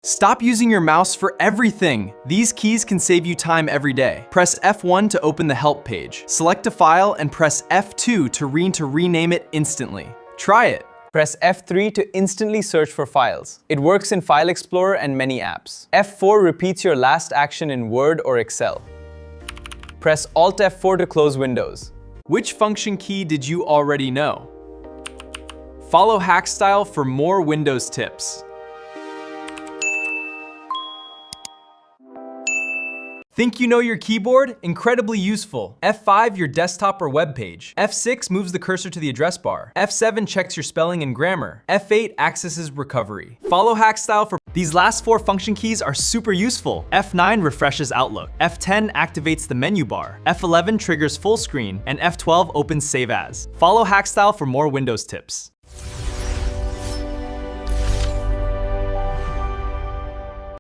Stop using your mouse for everything. These keys can save you time every day. Press F1 to open the help page. Select a file and press F2 to rename it instantly. Try it. Press F3 to instantly search for files. It works in File Explorer and many apps. F4 repeats your last action in Word or Excel. Press Alt F4 to close Windows. Which function key did you already know? Follow Hackstyle for more Windows tips. Think you know your keyboard? Incredibly useful. F5, your desktop or web page. F6 moves the cursor to the address bar. F7 checks your spelling and grammar. F8 accesses recovery. Follow Hackstyle for these last 4 function keys are super useful. F9 refreshes Outlook. F10 activates the menu bar. F11 triggers full screen, and F12 opens Save As. Follow Hackstyle for more Windows tips.